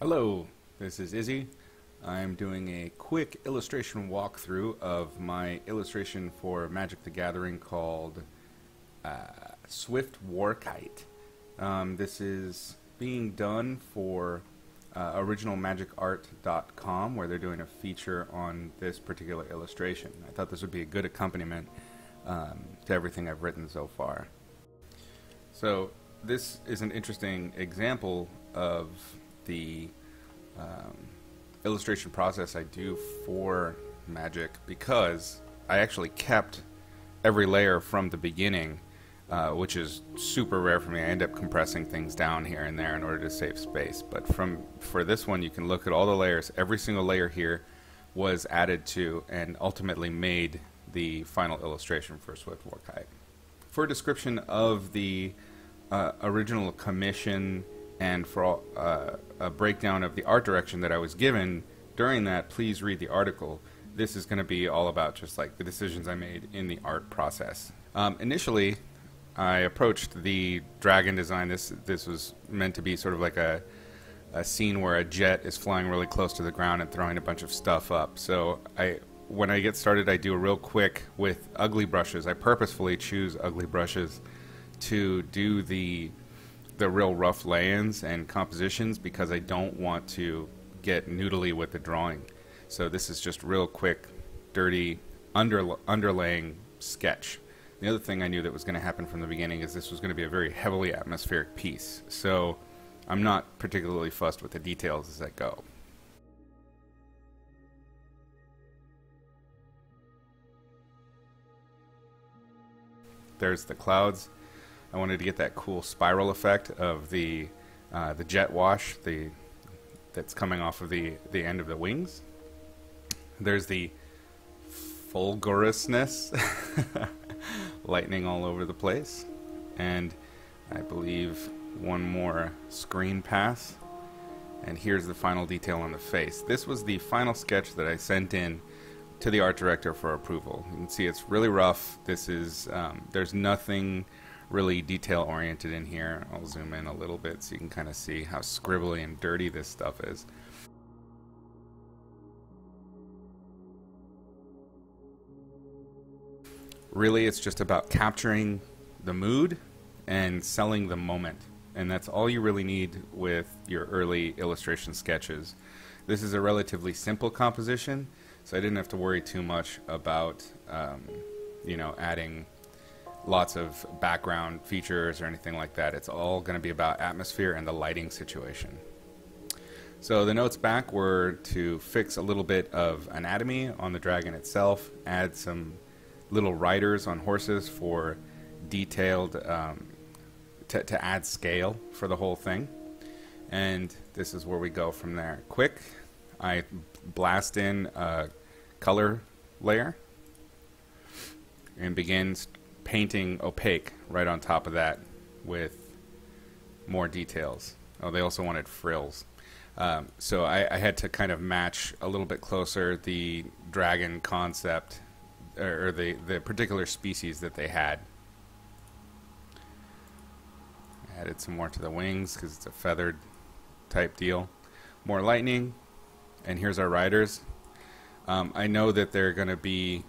Hello, this is Izzy. I'm doing a quick illustration walkthrough of my illustration for Magic the Gathering called Swift Warkite. This is being done for originalmagicart.com, where they're doing a feature on this particular illustration. I thought this would be a good accompaniment to everything I've written so far. So this is an interesting example of the illustration process I do for Magic, because I actually kept every layer from the beginning, which is super rare for me. I end up compressing things down here and there in order to save space. But for this one, you can look at all the layers. Every single layer here was added to and ultimately made the final illustration for Swift Warkite. For a description of the original commission and for a breakdown of the art direction that I was given during that, please read the article. This is going to be all about just like the decisions I made in the art process. Initially, I approached the dragon design. This was meant to be sort of like a scene where a jet is flying really close to the ground and throwing a bunch of stuff up. So when I get started, I do a real quick with ugly brushes. I purposefully choose ugly brushes to do the real rough lay-ins and compositions, because I don't want to get noodly with the drawing. So this is just real quick, dirty underlaying sketch. The other thing I knew that was going to happen from the beginning is this was going to be a very heavily atmospheric piece. So I'm not particularly fussed with the details as I go. There's the clouds. I wanted to get that cool spiral effect of the jet wash that's coming off of the end of the wings. There's the fulgurousness, lightning all over the place, and I believe one more screen pass. And here's the final detail on the face. This was the final sketch that I sent in to the art director for approval. You can see it's really rough. This is there's nothing really detail oriented in here. I'll zoom in a little bit so you can kind of see how scribbly and dirty this stuff is. Really, it's just about capturing the mood and selling the moment, and that's all you really need with your early illustration sketches. This is a relatively simple composition, so I didn't have to worry too much about adding lots of background features or anything like that. It's all going to be about atmosphere and the lighting situation. So the notes back were to fix a little bit of anatomy on the dragon itself, add some little riders on horses for detailed, to add scale for the whole thing. And this is where we go from there. Quick, I blast in a color layer and begin painting opaque right on top of that with more details. Oh, they also wanted frills. So I had to kind of match a little bit closer the dragon concept, or the particular species that they had. I added some more to the wings because it's a feathered type deal. More lightning, and here's our riders. I know that they're going to be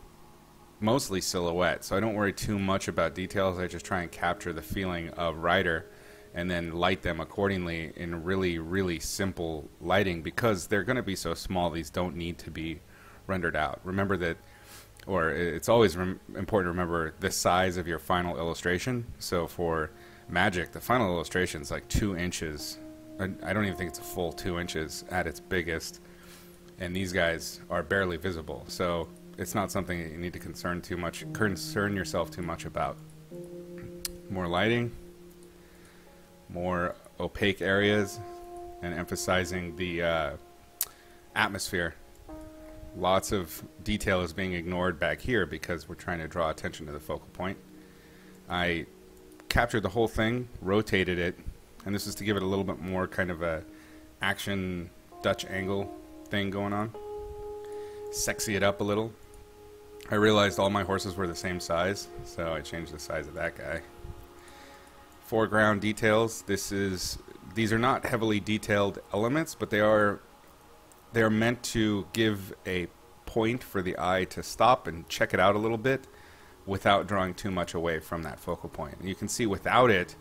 mostly silhouette, so I don't worry too much about details. I just try and capture the feeling of rider and then light them accordingly in really, really simple lighting, because they're going to be so small. These don't need to be rendered out. Remember that, or it's always important to remember the size of your final illustration. So for Magic, the final illustration is like 2 inches. I don't even think it's a full 2 inches at its biggest, and these guys are barely visible. So it's not something that you need to concern yourself too much about. More lighting, more opaque areas, and emphasizing the atmosphere. Lots of detail is being ignored back here because we're trying to draw attention to the focal point. I captured the whole thing, rotated it, and this is to give it a little bit more kind of a action Dutch angle thing going on. Sexy it up a little. I realized all my horses were the same size, so I changed the size of that guy. Foreground Details. These These are not heavily detailed elements, but they are meant to give a point for the eye to stop and check it out a little bit without drawing too much away from that focal point. And you can see without it,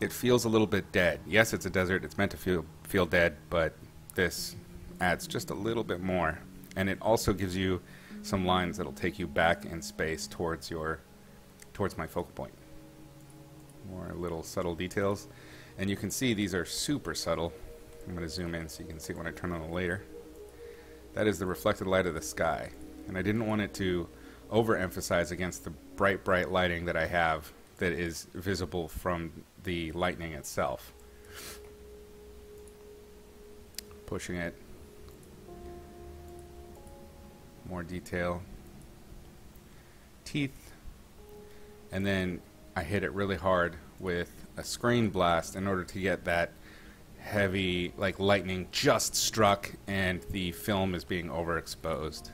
it feels a little bit dead. Yes, it's a desert. It's meant to feel dead, but this adds just a little bit more. And it also gives you some lines that'll take you back in space towards my focal point. More little subtle details. And you can see these are super subtle. I'm going to zoom in so you can see when I turn on the later. That is the reflected light of the sky. And I didn't want it to overemphasize against the bright, bright lighting that I have that is visible from the lightning itself. Pushing it. More detail. Teeth. And then I hit it really hard with a screen blast in order to get that heavy, like lightning just struck and the film is being overexposed.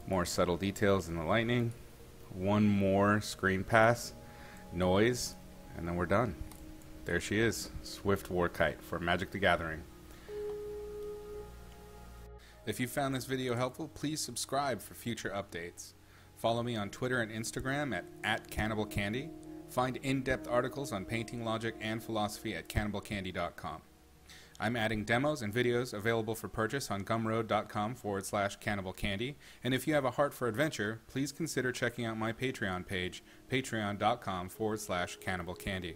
More subtle details in the lightning. One more screen pass. Noise. And then we're done. There she is. Swift Warkite for Magic the Gathering. If you found this video helpful, please subscribe for future updates. Follow me on Twitter and Instagram at @CannibalCandy. Find in-depth articles on painting logic and philosophy at cannibalcandy.com. I'm adding demos and videos available for purchase on gumroad.com/cannibalcandy. And if you have a heart for adventure, please consider checking out my Patreon page, patreon.com/cannibalcandy.